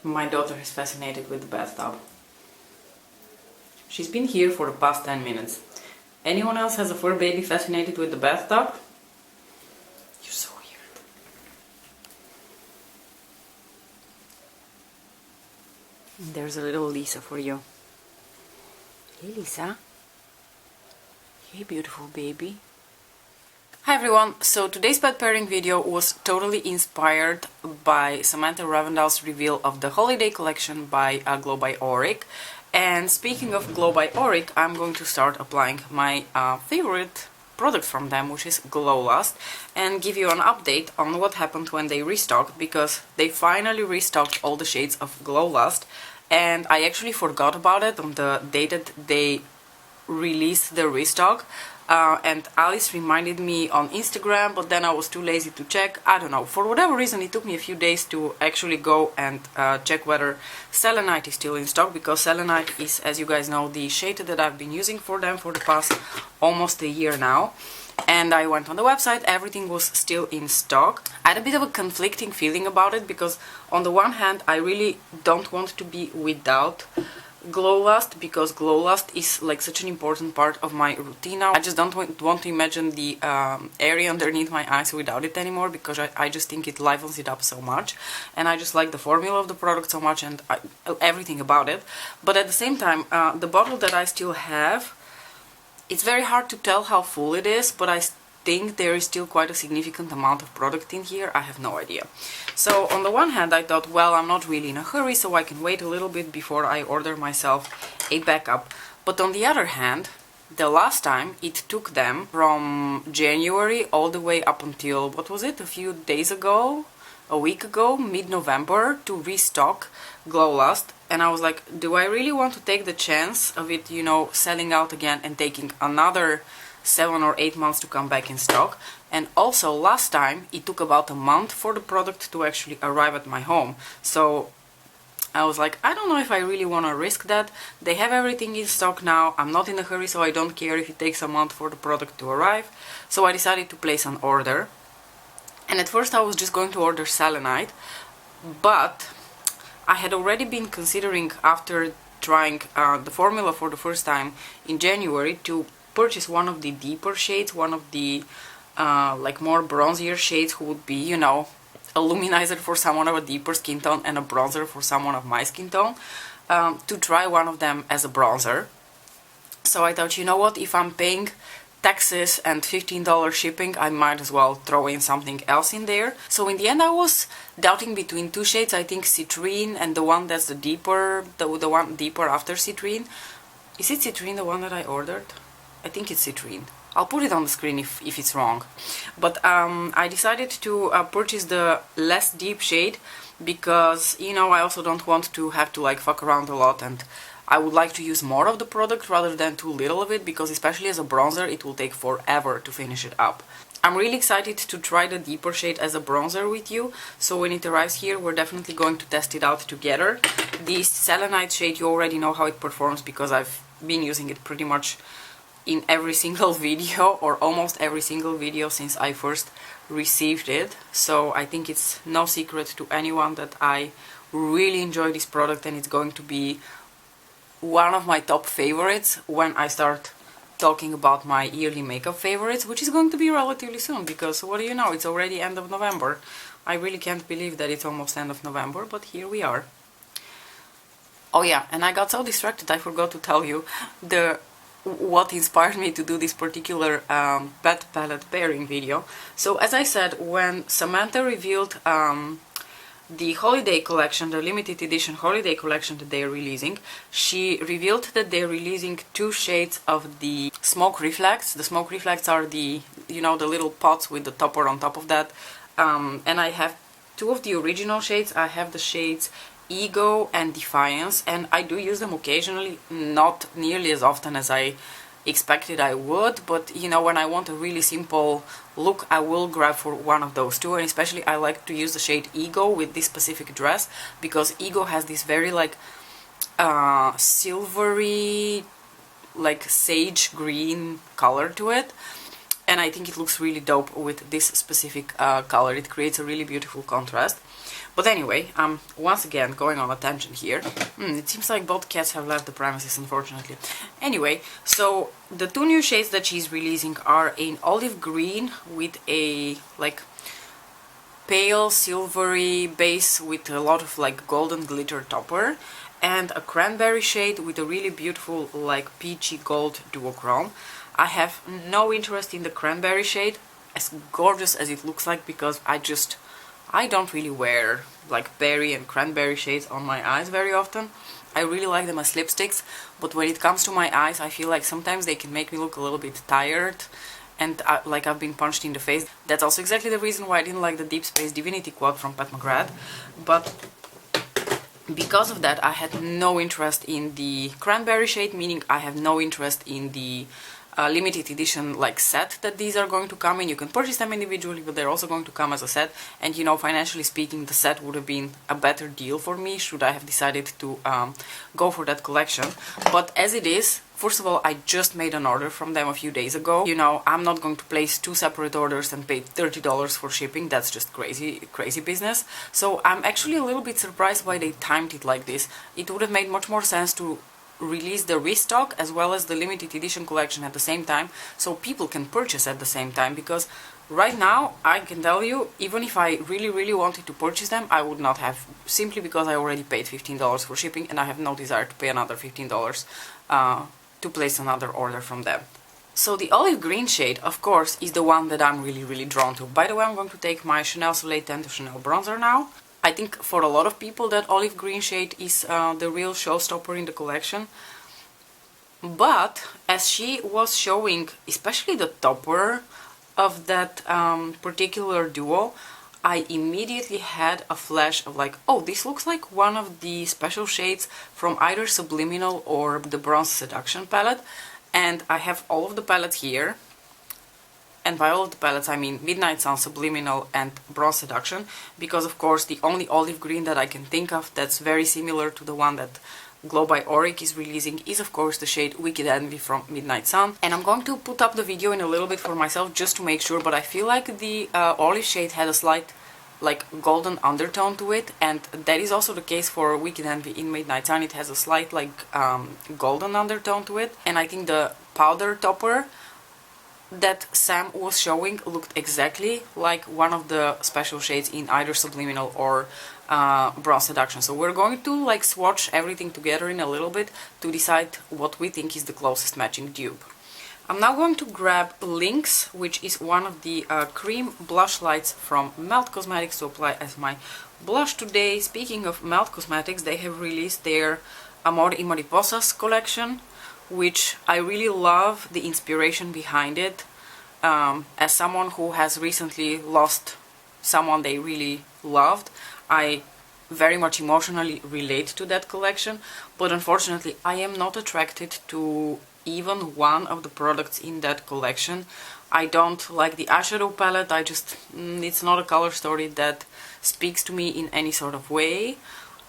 My daughter is fascinated with the bathtub. She's been here for the past 10 minutes. Anyone else has a fur baby fascinated with the bathtub? You're so weird. And there's a little Lisa for you. Hey Lisa. Hey beautiful baby. Hi everyone, so today's pet pairing video was totally inspired by Samantha Ravendal's reveal of the holiday collection by Glow by Auric. And speaking of Glow by Auric, I'm going to start applying my favorite product from them, which is Glow Lust, and give you an update on what happened when they restocked, because they finally restocked all the shades of Glow Lust, and I actually forgot about it on the day that they released the restock. And Alice reminded me on Instagram, but then I was too lazy to check. I don't know, for whatever reason it took me a few days to actually go and check whether Selenite is still in stock, because Selenite is, as you guys know, the shade that I've been using for them for the past almost a year now. And I went on the website, everything was still in stock. I had a bit of a conflicting feeling about it, because on the one hand I really don't want to be without Glow Lust, because Glow Lust is like such an important part of my routine now. I just don't want to imagine the area underneath my eyes without it anymore, because I just think it livens it up so much, and I just like the formula of the product so much, and everything about it. But at the same time, the bottle that I still have, it's very hard to tell how full it is, but I think there is still quite a significant amount of product in here. I have no idea. So on the one hand I thought, well, I'm not really in a hurry, so I can wait a little bit before I order myself a backup. But on the other hand, the last time it took them from January all the way up until, what was it, a few days ago, a week ago, mid-November, to restock Glow Lust. And I was like, do I really want to take the chance of it, you know, selling out again and taking another 7 or 8 months to come back in stock? And also last time it took about a month for the product to actually arrive at my home. So I was like, I don't know if I really want to risk that. They have everything in stock now. I'm not in a hurry, so I don't care if it takes a month for the product to arrive. So I decided to place an order. And at first I was just going to order Selenite, but I had already been considering, after trying the formula for the first time in January, to purchase one of the deeper shades, one of the like more bronzier shades, who would be, you know, a luminizer for someone of a deeper skin tone and a bronzer for someone of my skin tone, to try one of them as a bronzer. So I thought, you know what, if I'm paying taxes and $15 shipping, I might as well throw in something else in there. So in the end I was doubting between two shades, I think Citrine and the one that's the deeper, the one deeper after Citrine. Is it Citrine, the one that I ordered? I think it's Citrine. I'll put it on the screen if it's wrong. But I decided to purchase the less deep shade, because, you know, I also don't want to have to like fuck around a lot, and I would like to use more of the product rather than too little of it, because especially as a bronzer it will take forever to finish it up. I'm really excited to try the deeper shade as a bronzer with you, so when it arrives here we're definitely going to test it out together. The Selenite shade, you already know how it performs, because I've been using it pretty much in every single video, or almost every single video, since I first received it. So I think it's no secret to anyone that I really enjoy this product, and it's going to be one of my top favorites when I start talking about my yearly makeup favorites, which is going to be relatively soon, because what do you know, it's already end of November. I really can't believe that it's almost end of November, but here we are. Oh yeah, and I got so distracted I forgot to tell you what inspired me to do this particular pet palette pairing video. So as I said, when Samantha revealed the holiday collection, the limited edition holiday collection that they are releasing, she revealed that they're releasing 2 shades of the Smoke Reflex. The Smoke Reflex are the, you know, the little pots with the topper on top of that. And I have 2 of the original shades. I have the shades Ego and Defiance, and I do use them occasionally, not nearly as often as I expected I would, but you know, when I want a really simple look, I will grab for one of those 2, and especially I like to use the shade Ego with this specific dress, because Ego has this very like silvery, like sage green color to it, and I think it looks really dope with this specific color. It creates a really beautiful contrast. But anyway, once again going on a tangent here. It seems like both cats have left the premises, unfortunately. Anyway, so the two new shades that she's releasing are in olive green with a like pale silvery base with a lot of like golden glitter topper, and a cranberry shade with a really beautiful like peachy gold duochrome. I have no interest in the cranberry shade, as gorgeous as it looks like, because I don't really wear like berry and cranberry shades on my eyes very often. I really like them as lipsticks, but when it comes to my eyes, I feel like sometimes they can make me look a little bit tired and like I've been punched in the face. That's also exactly the reason why I didn't like the Deep Space Divinity quad from Pat McGrath. But because of that, I had no interest in the cranberry shade, meaning I have no interest in the limited edition like set that these are going to come in. You can purchase them individually, but they're also going to come as a set, and you know, financially speaking, the set would have been a better deal for me should I have decided to go for that collection. But as it is, first of all, I just made an order from them a few days ago. You know, I'm not going to place two separate orders and pay $30 for shipping. That's just crazy business. So I'm actually a little bit surprised why they timed it like this. It would have made much more sense to release the restock as well as the limited edition collection at the same time, so people can purchase at the same time, because right now I can tell you, even if I really wanted to purchase them, I would not have, simply because I already paid $15 for shipping and I have no desire to pay another $15 to place another order from them. So the olive green shade, of course, is the one that I'm really drawn to. By the way, I'm going to take my Chanel Soleil Tint Chanel bronzer now. I think for a lot of people that olive green shade is the real showstopper in the collection. But as she was showing, especially the topper of that particular duo, I immediately had a flash of like, oh, this looks like one of the special shades from either Subliminal or the Bronze Seduction palette. And I have all of the palettes here. And by all of the palettes I mean Midnight Sun, Subliminal and Bronze Seduction, because of course the only olive green that I can think of that's very similar to the one that Glow by Auric is releasing is of course the shade Wicked Envy from Midnight Sun. And I'm going to put up the video in a little bit for myself just to make sure, but I feel like the olive shade had a slight like golden undertone to it, and that is also the case for Wicked Envy in Midnight Sun. It has a slight like golden undertone to it, and I think the powder topper that Sam was showing looked exactly like one of the special shades in either Subliminal or Bronze Seduction. So we're going to like swatch everything together in a little bit to decide what we think is the closest matching dupe. I'm now going to grab Lynx, which is one of the cream blush lights from Melt Cosmetics to apply as my blush today. Speaking of Melt Cosmetics, they have released their Amor y Mariposas collection, which I really love the inspiration behind it. As someone who has recently lost someone they really loved, I very much emotionally relate to that collection, but unfortunately I am not attracted to even one of the products in that collection. I don't like the eyeshadow palette. It's not a color story that speaks to me in any sort of way.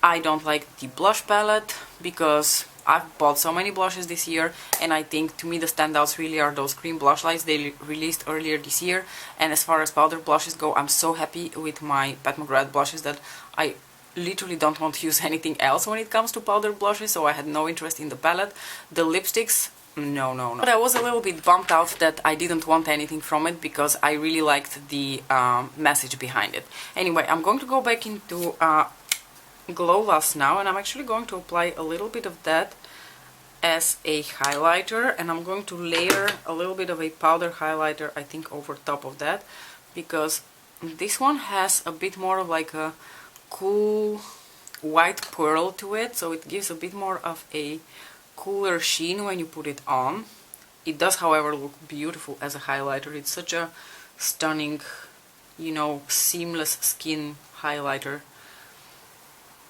I don't like the blush palette because I've bought so many blushes this year, and I think to me the standouts really are those cream blush lights they released earlier this year. And as far as powder blushes go, I'm so happy with my Pat McGrath blushes that I literally don't want to use anything else when it comes to powder blushes, so I had no interest in the palette. The lipsticks, no. But I was a little bit bummed out that I didn't want anything from it because I really liked the message behind it. Anyway, I'm going to go back into Glow Lust now, and I'm actually going to apply a little bit of that as a highlighter, and I'm going to layer a little bit of a powder highlighter, I think, over top of that, because this one has a bit more of like a cool white pearl to it, so it gives a bit more of a cooler sheen when you put it on. It does, however, look beautiful as a highlighter. It's such a stunning, you know, seamless skin highlighter.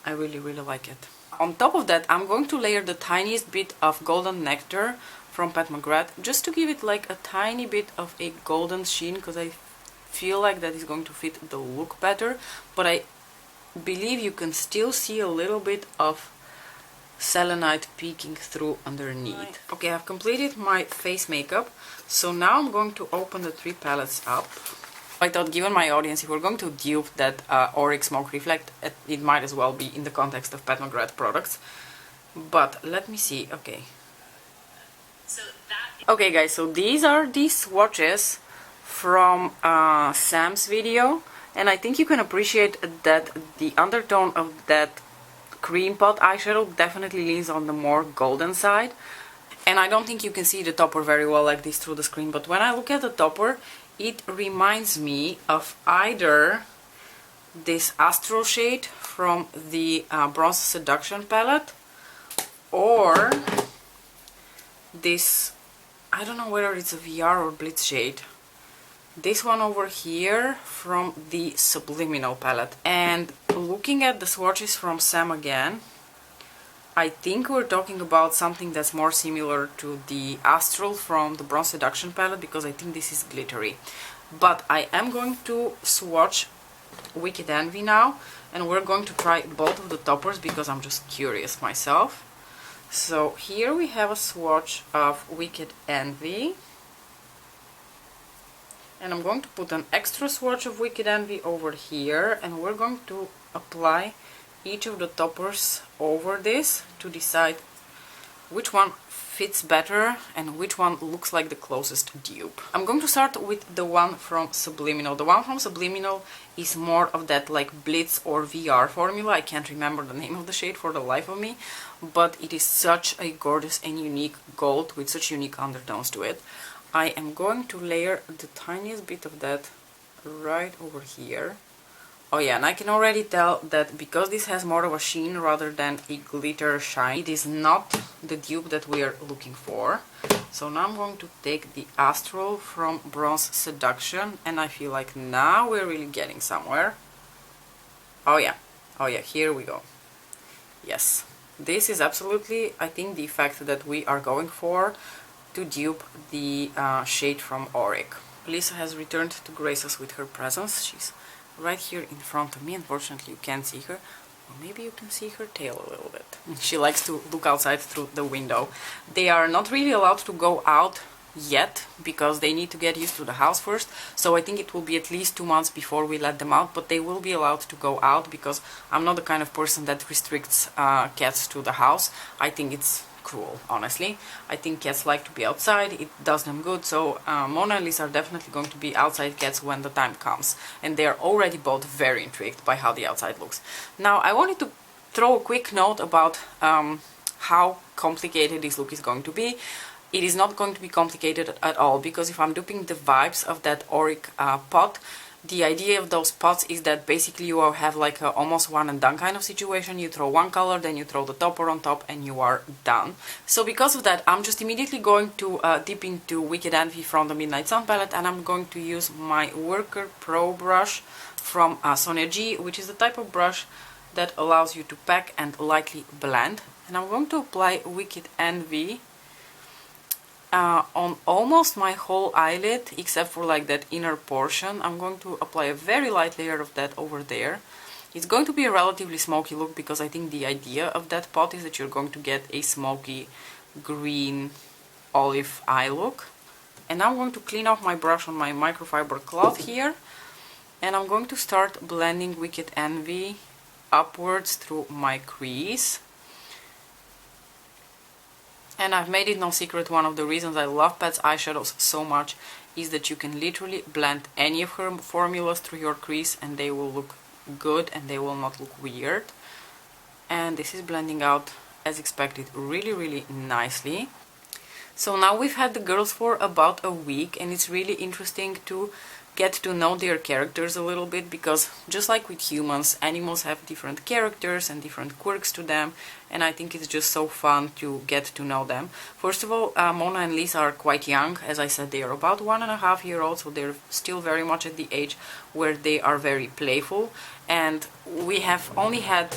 I really like it. On top of that, I'm going to layer the tiniest bit of Golden Nectar from Pat McGrath, just to give it like a tiny bit of a golden sheen, because I feel like that is going to fit the look better. But I believe you can still see a little bit of selenite peeking through underneath. Okay, I've completed my face makeup, so now I'm going to open the 3 palettes up. I thought, given my audience, if we're going to dupe that Auric Smoke Reflect, it might as well be in the context of Pat McGrath products. But let me see. Okay. Okay, guys, so these are the swatches from Sam's video, and I think you can appreciate that the undertone of that cream pot eyeshadow definitely leans on the more golden side. And I don't think you can see the topper very well like this through the screen, but when I look at the topper, it reminds me of either this Astral shade from the Bronze Seduction palette, or this, I don't know whether it's a VR or Blitz shade, this one over here from the Subliminal palette. And looking at the swatches from Sam again, I think we're talking about something that's more similar to the Astral from the Bronze Seduction palette, because I think this is glittery. But I am going to swatch Wicked Envy now, and we're going to try both of the toppers because I'm just curious myself. So here we have a swatch of Wicked Envy, and I'm going to put an extra swatch of Wicked Envy over here, and we're going to apply each of the toppers over this to decide which one fits better and which one looks like the closest dupe. I'm going to start with the one from Subliminal. The one from Subliminal is more of that like Blitz or VR formula. I can't remember the name of the shade for the life of me, but it is such a gorgeous and unique gold with such unique undertones to it. I am going to layer the tiniest bit of that right over here. Oh yeah, and I can already tell that because this has more of a sheen rather than a glitter shine, it is not the dupe that we are looking for. So now I'm going to take the Astral from Bronze Seduction, and I feel like now we're really getting somewhere. Oh yeah, here we go. Yes, this is absolutely, I think, the effect that we are going for to dupe the shade from Auric. Lisa has returned to grace us with her presence. She's right here in front of me. Unfortunately, you can't see her. Or maybe you can see her tail a little bit. She likes to look outside through the window. They are not really allowed to go out yet because they need to get used to the house first. So I think it will be at least 2 months before we let them out, but they will be allowed to go out because I'm not the kind of person that restricts cats to the house. I think it's cruel, honestly. I think cats like to be outside, it does them good, so Mona and Lisa are definitely going to be outside cats when the time comes, and they are already both very intrigued by how the outside looks. Now I wanted to throw a quick note about how complicated this look is going to be. It is not going to be complicated at all, because if I'm duping the vibes of that Auric pot, the idea of those pots is that basically you will have like a almost one and done kind of situation. You throw one color, then you throw the topper on top, and you are done. So because of that, I'm just immediately going to dip into Wicked Envy from the Midnight Sun palette, and I'm going to use my Worker Pro brush from Sonia G, which is the type of brush that allows you to pack and lightly blend. And I'm going to apply Wicked Envy on almost my whole eyelid, except for like that inner portion. I'm going to apply a very light layer of that over there. It's going to be a relatively smoky look because I think the idea of that pot is that you're going to get a smoky green olive eye look. And now I'm going to clean off my brush on my microfiber cloth here, and I'm going to start blending Wicked Envy upwards through my crease. And I've made it no secret, one of the reasons I love Pat's eyeshadows so much is that you can literally blend any of her formulas through your crease and they will look good and they will not look weird. And this is blending out as expected really nicely. So now we've had the girls for about a week, and it's really interesting to get to know their characters a little bit, because just like with humans, animals have different characters and different quirks to them, and I think it's just so fun to get to know them. First of all, Mona and Lisa are quite young. As I said, they are about 1.5 years old, so they're still very much at the age where they are very playful. And we have only had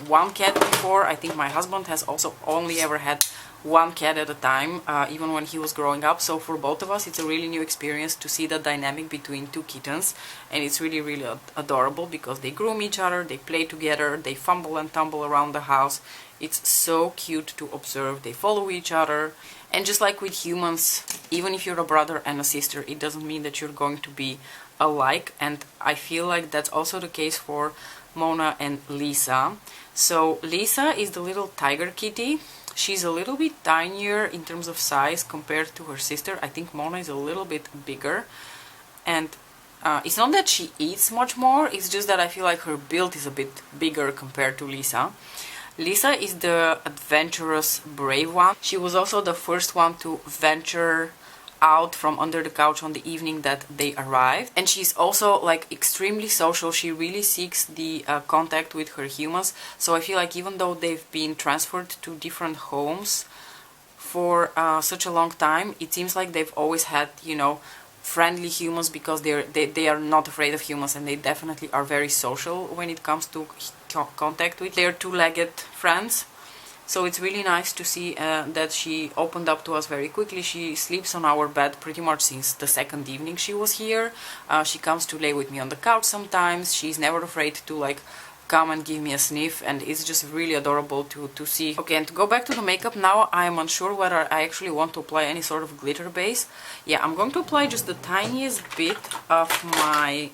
one cat before. I think my husband has also only ever had one cat at a time, even when he was growing up. So for both of us, it's a really new experience to see the dynamic between two kittens, and it's really, really adorable because they groom each other, they play together, they fumble and tumble around the house. It's so cute to observe. They follow each other, and just like with humans, even if you're a brother and a sister, it doesn't mean that you're going to be alike, and I feel like that's also the case for Mona and Lisa. So Lisa is the little tiger kitty. She's a little bit tinier in terms of size compared to her sister. I think Mona is a little bit bigger, and it's not that she eats much more, it's just that I feel like her build is a bit bigger compared to Lisa. Lisa is the adventurous, brave one. She was also the first one to venture out from under the couch on the evening that they arrived, and she's also like extremely social. She really seeks the contact with her humans, so I feel like even though they've been transferred to different homes for such a long time, it seems like they've always had, you know, friendly humans, because they are not afraid of humans, and they definitely are very social when it comes to contact with their two-legged friends. So it's really nice to see that she opened up to us very quickly. She sleeps on our bed pretty much since the second evening she was here. She comes to lay with me on the couch sometimes. She's never afraid to like come and give me a sniff, and it's just really adorable to see. Okay, and to go back to the makeup now, I'm unsure whether I actually want to apply any sort of glitter base. Yeah, I'm going to apply just the tiniest bit of my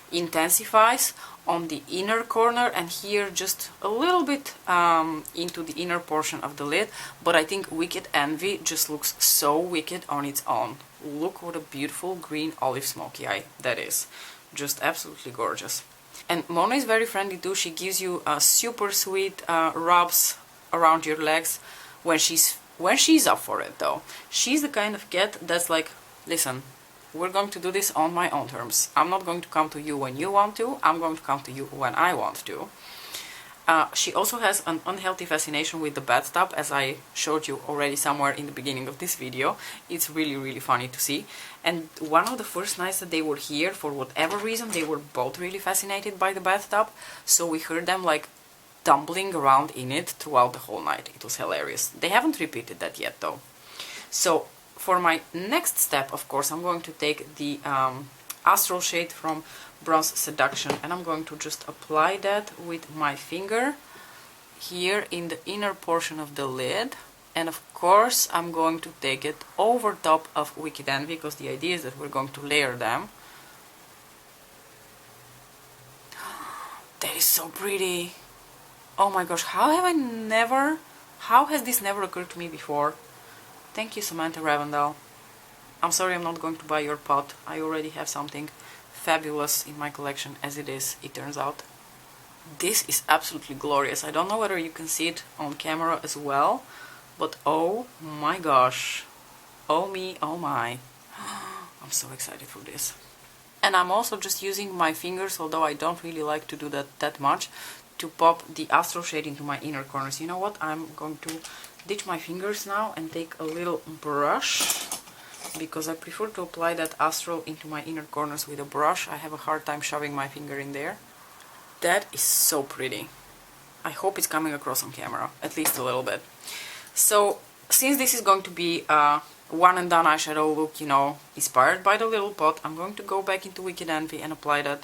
Intensifies on the inner corner, and here just a little bit into the inner portion of the lid. But I think Wicked Envy just looks so wicked on its own. Look what a beautiful green olive smoky eye that is. Just absolutely gorgeous. And Mona is very friendly too. She gives you super sweet rubs around your legs when she's up for it though. She's the kind of cat that's like, listen, we're going to do this on my own terms. I'm not going to come to you when you want to. I'm going to come to you when I want to. She also has an unhealthy fascination with the bathtub, as I showed you already somewhere in the beginning of this video. It's really, really funny to see. And one of the first nights that they were here, for whatever reason, they were both really fascinated by the bathtub. So we heard them like tumbling around in it throughout the whole night. It was hilarious. They haven't repeated that yet though. So for my next step, of course, I'm going to take the Astral shade from Bronze Seduction, and I'm going to just apply that with my finger here in the inner portion of the lid. And of course I'm going to take it over top of Wicked Envy, because the idea is that we're going to layer them. That is so pretty. Oh my gosh, how has this never occurred to me before? Thank you, Samantha Ravendale. I'm sorry I'm not going to buy your pot. I already have something fabulous in my collection as it is, it turns out. This is absolutely glorious. I don't know whether you can see it on camera as well, but oh my gosh. Oh me, oh my. I'm so excited for this. And I'm also just using my fingers, although I don't really like to do that much, to pop the Astral shade into my inner corners. You know what? I'm going to ditch my fingers now and take a little brush, because I prefer to apply that Astral into my inner corners with a brush. I have a hard time shoving my finger in there. That is so pretty. I hope it's coming across on camera, at least a little bit. So, since this is going to be a one and done eyeshadow look, you know, inspired by the little pot, I'm going to go back into Wicked Envy and apply that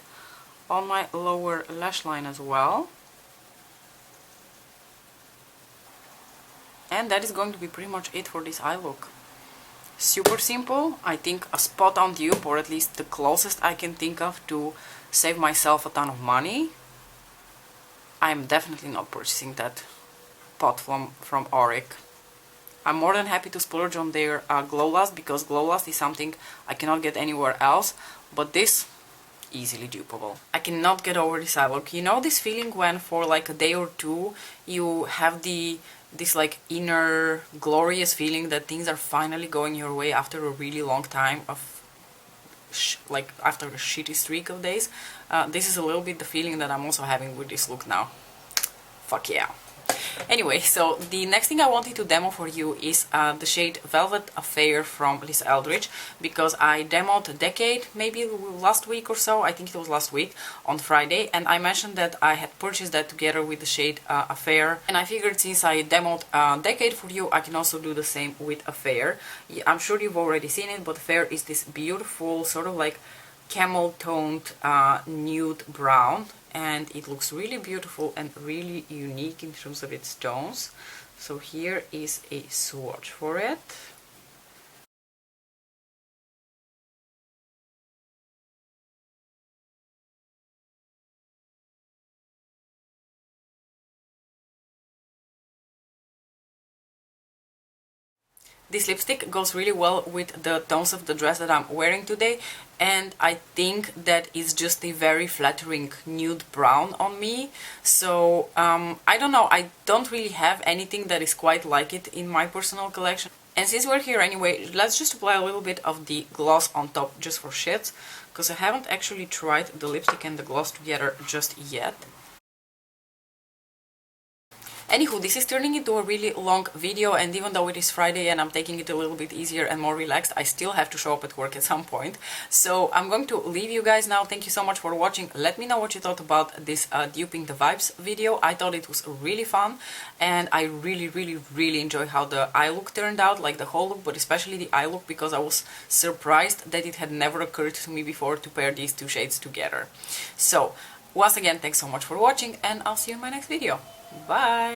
on my lower lash line as well. And that is going to be pretty much it for this eye look. Super simple, I think a spot on dupe, or at least the closest I can think of to save myself a ton of money. I'm definitely not purchasing that pot from Auric. I'm more than happy to splurge on their Glow Last, because Glow Last is something I cannot get anywhere else, but this, easily dupeable. I cannot get over this eye look. You know this feeling when for like a day or two you have this like inner glorious feeling that things are finally going your way after a really long time of like after a shitty streak of days. This is a little bit the feeling that I'm also having with this look now. Fuck yeah. Anyway, so the next thing I wanted to demo for you is the shade Velvet Affair from Lisa Eldridge, because I demoed Decade maybe last week or so, I think it was last week, on Friday, and I mentioned that I had purchased that together with the shade Affair, and I figured since I demoed Decade for you, I can also do the same with Affair. I'm sure you've already seen it, but Affair is this beautiful sort of like camel toned nude brown, and it looks really beautiful and really unique in terms of its tones. So here is a swatch for it. This lipstick goes really well with the tones of the dress that I'm wearing today, and I think that it's just a very flattering nude brown on me. So I don't know, I don't really have anything that is quite like it in my personal collection. And since we're here anyway, let's just apply a little bit of the gloss on top just for shits, because I haven't actually tried the lipstick and the gloss together just yet. Anywho, this is turning into a really long video, and even though it is Friday and I'm taking it a little bit easier and more relaxed, I still have to show up at work at some point. So I'm going to leave you guys now. Thank you so much for watching. Let me know what you thought about this Duping the Vibes video. I thought it was really fun, and I really enjoy how the eye look turned out, like the whole look, but especially the eye look, because I was surprised that it had never occurred to me before to pair these two shades together. So once again, thanks so much for watching, and I'll see you in my next video. Bye!